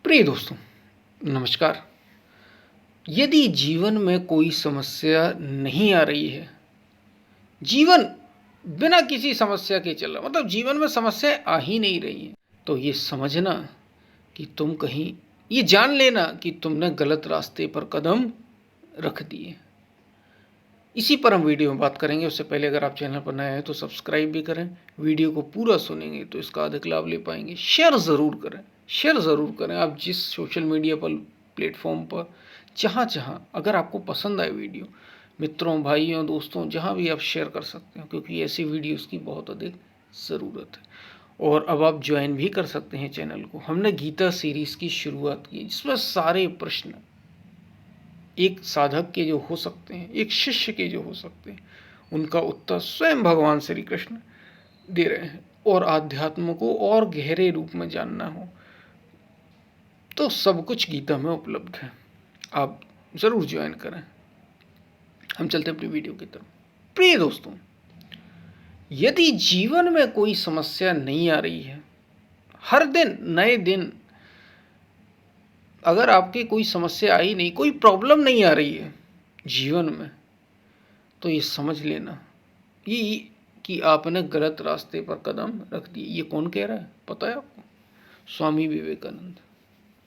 प्रिय दोस्तों, नमस्कार। यदि जीवन में कोई समस्या नहीं आ रही है, जीवन बिना किसी समस्या के चल रहा, मतलब जीवन में समस्याएं आ ही नहीं रही हैं, तो ये समझना कि तुम कहीं, ये जान लेना कि तुमने गलत रास्ते पर कदम रख दिए। इसी पर हम वीडियो में बात करेंगे। उससे पहले अगर आप चैनल पर नए हैं तो सब्सक्राइब भी करें। वीडियो को पूरा सुनेंगे तो इसका अधिक लाभ ले पाएंगे। शेयर ज़रूर करें, शेयर ज़रूर करें। आप जिस सोशल मीडिया पर, प्लेटफॉर्म पर, जहाँ जहाँ अगर आपको पसंद आए वीडियो, मित्रों, भाइयों, दोस्तों, जहाँ भी आप शेयर कर सकते हो, क्योंकि ऐसी वीडियोज़ की बहुत अधिक ज़रूरत है। और अब आप ज्वाइन भी कर सकते हैं चैनल को। हमने गीता सीरीज़ की शुरुआत की, जिसमें सारे प्रश्न एक साधक के जो हो सकते हैं, एक शिष्य के जो हो सकते हैं, उनका उत्तर स्वयं भगवान श्री कृष्ण दे रहे हैं। और आध्यात्म को और गहरे रूप में जानना हो तो सब कुछ गीता में उपलब्ध है। आप ज़रूर ज्वाइन करें। हम चलते हैं अपनी वीडियो की तरफ। प्रिय दोस्तों, यदि जीवन में कोई समस्या नहीं आ रही है, हर दिन नए दिन, अगर आपकी कोई समस्या आई नहीं, कोई प्रॉब्लम नहीं आ रही है जीवन में, तो ये समझ लेना ये कि आपने गलत रास्ते पर कदम रख दिए। ये कौन कह रहा है पता है आपको? स्वामी विवेकानंद।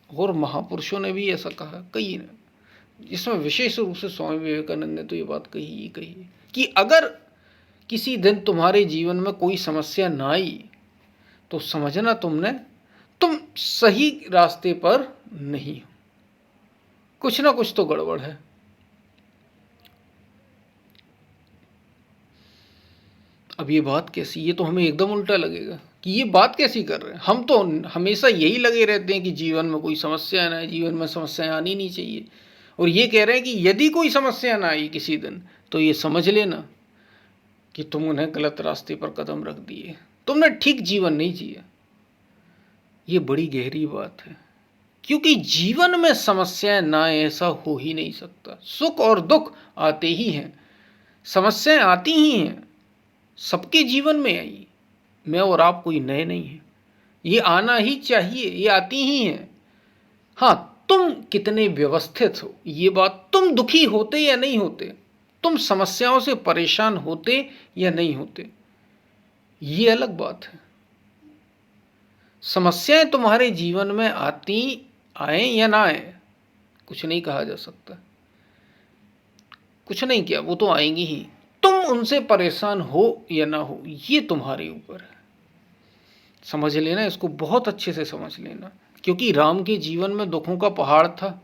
और महापुरुषों ने भी ऐसा कहा, कई ने, जिसमें विशेष रूप से स्वामी विवेकानंद ने तो ये बात कही है कि अगर किसी दिन तुम्हारे जीवन में कोई समस्या ना आई तो समझना तुम सही रास्ते पर नहीं हो, कुछ ना कुछ तो गड़बड़ है। अब ये बात कैसी, ये तो हमें एकदम उल्टा लगेगा कि ये बात कैसी कर रहे हैं। हम तो हमेशा यही लगे रहते हैं कि जीवन में कोई समस्या ना आए, जीवन में समस्याएं आनी नहीं चाहिए। और ये कह रहे हैं कि यदि कोई समस्या ना आई किसी दिन तो ये समझ लेना कि तुम उन्हें गलत रास्ते पर कदम रख दिए, तुमने ठीक जीवन नहीं जिया। ये बड़ी गहरी बात है, क्योंकि जीवन में समस्याएं ना आए ऐसा हो ही नहीं सकता। सुख और दुख आते ही हैं, समस्याएं आती ही हैं, सबके जीवन में आई। मैं और आप कोई नए नहीं हैं, ये आना ही चाहिए, ये आती ही हैं। हाँ, तुम कितने व्यवस्थित हो, ये बात, तुम दुखी होते या नहीं होते, तुम समस्याओं से परेशान होते या नहीं होते, ये अलग बात है। समस्याएं तुम्हारे जीवन में आए या ना आए, कुछ नहीं कहा जा सकता, कुछ नहीं किया, वो तो आएंगी ही। तुम उनसे परेशान हो या ना हो, ये तुम्हारे ऊपर है। समझ लेना, इसको बहुत अच्छे से समझ लेना, क्योंकि राम के जीवन में दुखों का पहाड़ था,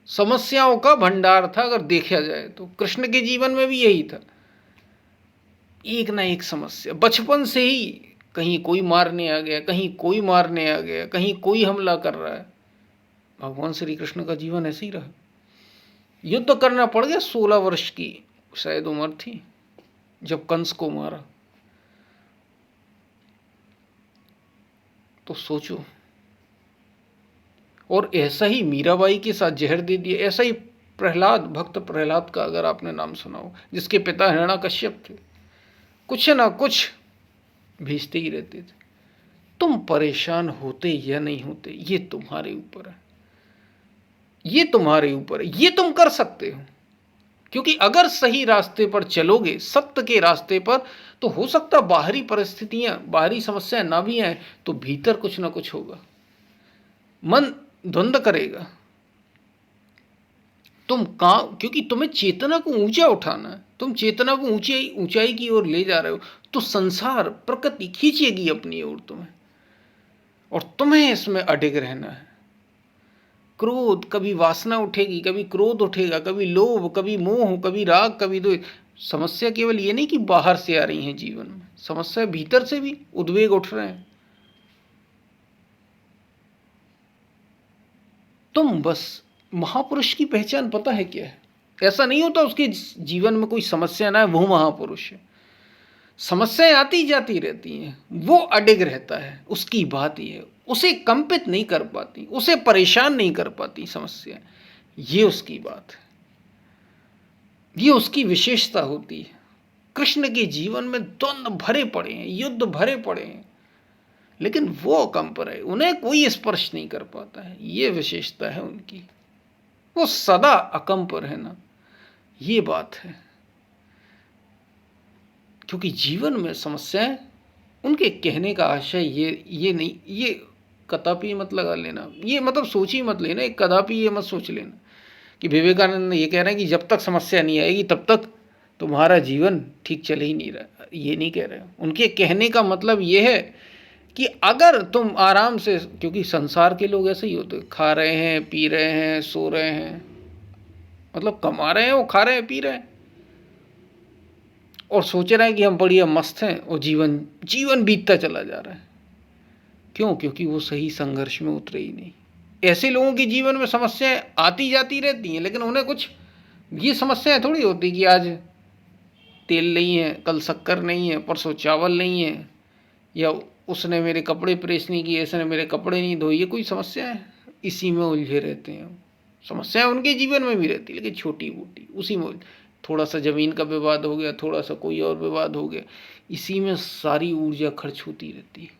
समस्याओं का भंडार था। अगर देखा जाए तो कृष्ण के जीवन में भी यही था, एक ना एक समस्या। बचपन से ही कहीं कोई मारने आ गया, कहीं कोई मारने आ गया, कहीं कोई हमला कर रहा है। भगवान श्री कृष्ण का जीवन ऐसे ही रहा। युद्ध करना पड़ गया, 16 वर्ष की शायद उम्र थी जब कंस को मारा। तो सोचो, और ऐसा ही मीराबाई के साथ जहर दे दिया। ऐसा ही प्रहलाद, भक्त प्रहलाद का अगर आपने नाम सुना हो, जिसके पिता हिरण्यकश्यप थे, कुछ ना कुछ भेजते ही रहते थे। तुम परेशान होते या नहीं होते, ये तुम्हारे ऊपर है, ये तुम्हारे ऊपर है, ये तुम कर सकते हो। क्योंकि अगर सही रास्ते पर चलोगे, सत्य के रास्ते पर, तो हो सकता बाहरी परिस्थितियां, बाहरी समस्याएं ना भी आए तो भीतर कुछ ना कुछ होगा, मन द्वंद्व करेगा। क्योंकि तुम्हें चेतना को ऊंचा उठाना है, तुम चेतना को ऊंचाई की ओर ले जा रहे हो, तो संसार, प्रकृति खींचेगी अपनी ओर तुम्हें, और तुम्हें इसमें अडिग रहना है। क्रोध, कभी वासना उठेगी, कभी क्रोध उठेगा, कभी लोभ, कभी मोह, कभी राग, कभी द्वेष। समस्या केवल ये नहीं कि बाहर से आ रही है जीवन में, समस्या भीतर से भी उद्वेग उठ रहे हैं। तुम बस, महापुरुष की पहचान पता है क्या है? ऐसा नहीं होता उसके जीवन में कोई समस्या ना है वो महापुरुष है। समस्याएं आती जाती रहती हैं, वो अडिग रहता है, उसकी बात ही है। उसे कंपित नहीं कर पाती, उसे परेशान नहीं कर पाती समस्या, ये उसकी बात है, ये उसकी विशेषता होती है। कृष्ण के जीवन में द्वंद्व भरे पड़े हैं, युद्ध भरे पड़े हैं, लेकिन वो अकंप रहे, उन्हें कोई स्पर्श नहीं कर पाता है, ये विशेषता है उनकी। वो सदा अकंप रहना, ये बात है। क्योंकि जीवन में समस्याएं, उनके कहने का आशय ये नहीं, ये कदापि मत लगा लेना, ये मतलब सोच ही मत लेना, कदापि ये मत सोच लेना कि विवेकानंद ये कह रहे हैं कि जब तक समस्या नहीं आएगी तब तक तुम्हारा जीवन ठीक चल ही नहीं रहा, ये नहीं कह रहे। उनके कहने का मतलब ये है कि अगर तुम आराम से, क्योंकि संसार के लोग ऐसे ही होते, खा रहे हैं, पी रहे हैं, सो रहे हैं, मतलब कमा रहे हैं, वो खा रहे हैं, पी रहे हैं, और सोच रहे हैं कि हम बढ़िया मस्त हैं, और जीवन जीवन बीतता चला जा रहा है। क्यों? क्योंकि वो सही संघर्ष में उतरे ही नहीं। ऐसे लोगों के जीवन में समस्याएं आती जाती रहती हैं, लेकिन उन्हें कुछ ये समस्याएं थोड़ी होती कि आज तेल नहीं है, कल शक्कर नहीं है, परसों चावल नहीं है, या उसने मेरे कपड़े प्रेस नहीं किए, इसने मेरे कपड़े नहीं धोए। ये कोई समस्या है? इसी में उलझे रहते हैं। समस्याएं उनके जीवन में भी रहती, लेकिन छोटी मोटी, उसी में थोड़ा सा ज़मीन का विवाद हो गया, थोड़ा सा कोई और विवाद हो गया, इसी में सारी ऊर्जा खर्च होती रहती है।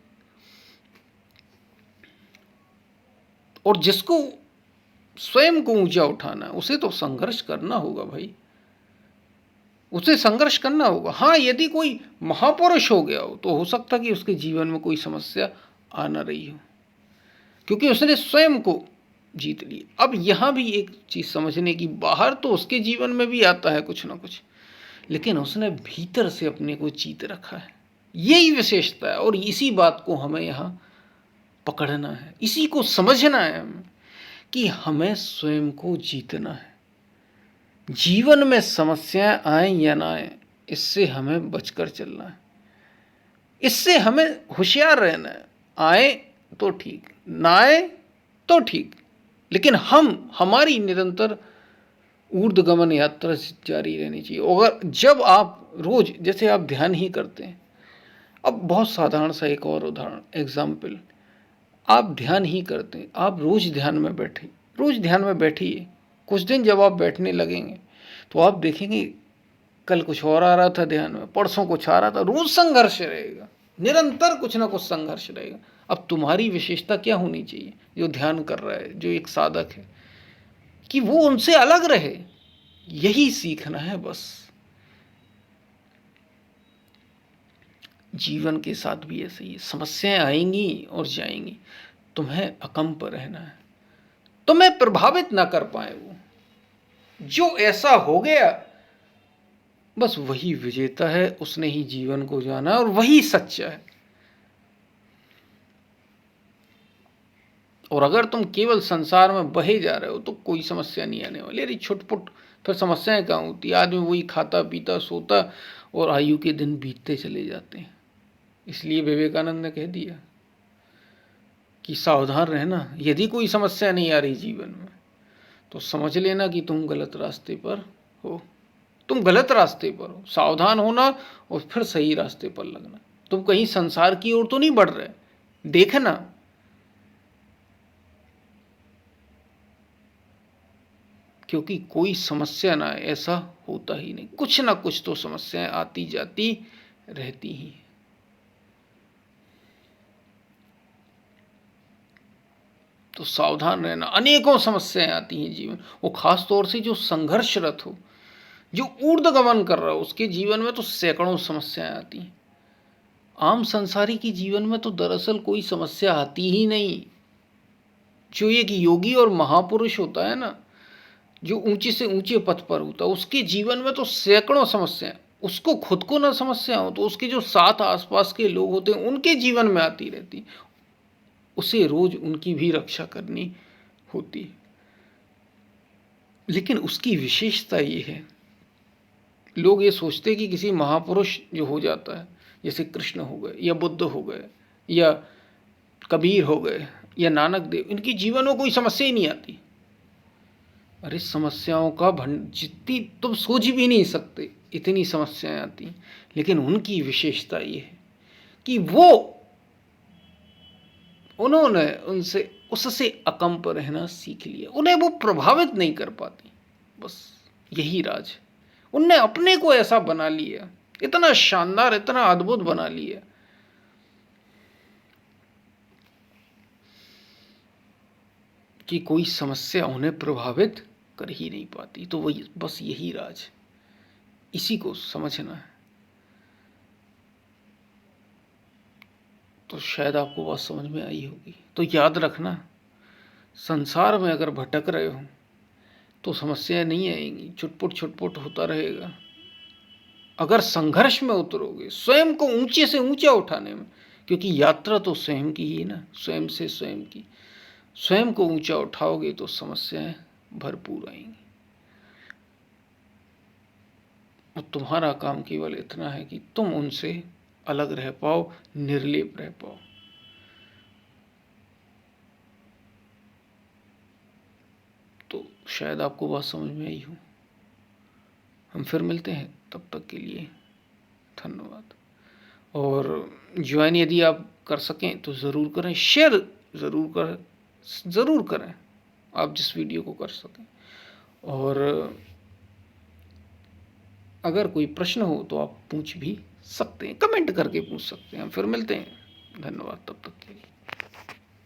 और जिसको स्वयं को ऊंचा उठाना है, उसे तो संघर्ष करना होगा भाई, उसे संघर्ष करना होगा। हाँ, यदि कोई महापुरुष हो गया हो तो हो सकता कि उसके जीवन में कोई समस्या आ ना रही हो, क्योंकि उसने स्वयं को जीत ली। अब यहाँ भी एक चीज़ समझने की, बाहर तो उसके जीवन में भी आता है कुछ ना कुछ, लेकिन उसने भीतर से अपने को जीत रखा है। यही विशेषता है, और इसी बात को हमें यहाँ पकड़ना है, इसी को समझना है हमें कि हमें स्वयं को जीतना है। जीवन में समस्याएं आए या ना आए, इससे हमें बचकर चलना है, इससे हमें होशियार रहना है। आए तो ठीक, ना आए तो ठीक, लेकिन हमारी निरंतर ऊर्ध्वगमन यात्रा जारी रहनी चाहिए। अगर जब आप रोज, जैसे आप ध्यान ही करते हैं, अब बहुत साधारण सा एक और उदाहरण, एग्जाम्पल, आप ध्यान ही करते हैं, आप रोज ध्यान में बैठे, रोज ध्यान में बैठिए। कुछ दिन जब आप बैठने लगेंगे तो आप देखेंगे कल कुछ और आ रहा था ध्यान में, परसों कुछ आ रहा था, रोज संघर्ष रहेगा, निरंतर कुछ ना कुछ संघर्ष रहेगा। अब तुम्हारी विशेषता क्या होनी चाहिए, जो ध्यान कर रहा है, जो एक साधक है, कि वो उनसे अलग रहे, यही सीखना है बस। जीवन के साथ भी ऐसे ही, समस्याएं आएंगी और जाएंगी, तुम्हें अकंप रहना है, तुम्हें प्रभावित ना कर पाए वो। जो ऐसा हो गया, बस वही विजेता है, उसने ही जीवन को जाना, और वही सच्चा है। और अगर तुम केवल संसार में बहे जा रहे हो तो कोई समस्या नहीं आने वाली। अरे छुटपुट फिर समस्याएं कहाँ होती, आदमी वही खाता पीता सोता, और आयु के दिन बीतते चले जाते हैं। इसलिए विवेकानंद ने कह दिया कि सावधान रहना, यदि कोई समस्या नहीं आ रही जीवन में तो समझ लेना कि तुम गलत रास्ते पर हो, तुम गलत रास्ते पर हो। सावधान होना और फिर सही रास्ते पर लगना। तुम कहीं संसार की ओर तो नहीं बढ़ रहे, देखना। क्योंकि कोई समस्या ना आए ऐसा होता ही नहीं, कुछ ना कुछ तो समस्याएं आती जाती रहती ही। तो सावधान रहना, अनेकों समस्याएं आती हैं जीवन, वो खास तौर से जो संघर्षरत हो, जो ऊर्ध्वगमन कर रहा हो, उसके जीवन में तो सैकड़ों समस्याएं आती हैं। आम संसारी की जीवन में तो दरअसल कोई समस्या आती ही नहीं। जो एक योगी और महापुरुष होता है ना, जो ऊंचे से ऊंचे पद पर होता है, उसके जीवन में तो सैकड़ों समस्याएं, उसको खुद को ना समस्या हो तो उसके जो साथ आसपास के लोग होते हैं उनके जीवन में आती रहती, उसे रोज उनकी भी रक्षा करनी होती। लेकिन उसकी विशेषता ये है, लोग ये सोचते हैं कि किसी महापुरुष जो हो जाता है, जैसे कृष्ण हो गए या बुद्ध हो गए या कबीर हो गए या नानक देव, इनके जीवन में कोई समस्या ही नहीं आती। अरे समस्याओं का जितनी तुम सोच भी नहीं सकते, इतनी समस्याएं आती। लेकिन उनकी विशेषता ये है कि उन्होंने उससे अकंप रहना सीख लिया, उन्हें वो प्रभावित नहीं कर पाती। बस यही राज है। उनने अपने को ऐसा बना लिया, इतना शानदार, इतना अद्भुत बना लिया कि कोई समस्या उन्हें प्रभावित कर ही नहीं पाती। तो वही बस यही राज, इसी को समझना है। तो शायद आपको बात समझ में आई होगी। तो याद रखना, संसार में अगर भटक रहे हो तो समस्याएं नहीं आएंगी, छुटपुट छुटपुट होता रहेगा। अगर संघर्ष में उतरोगे स्वयं को ऊंचे से ऊंचा उठाने में, क्योंकि यात्रा तो स्वयं की ही ना, स्वयं से स्वयं की, स्वयं को ऊंचा उठाओगे तो समस्याएं भरपूर आएंगी। और तुम्हारा काम केवल इतना है कि तुम उनसे अलग रह पाओ, निर्लेप रह पाओ। तो शायद आपको बात समझ में आई हो। हम फिर मिलते हैं, तब तक के लिए धन्यवाद। और ज्वाइन यदि आप कर सकें तो ज़रूर करें, शेयर ज़रूर करें आप जिस वीडियो को कर सकें। और अगर कोई प्रश्न हो तो आप पूछ भी सकते हैं, कमेंट करके पूछ सकते हैं। हम फिर मिलते हैं, धन्यवाद तब तक के लिए।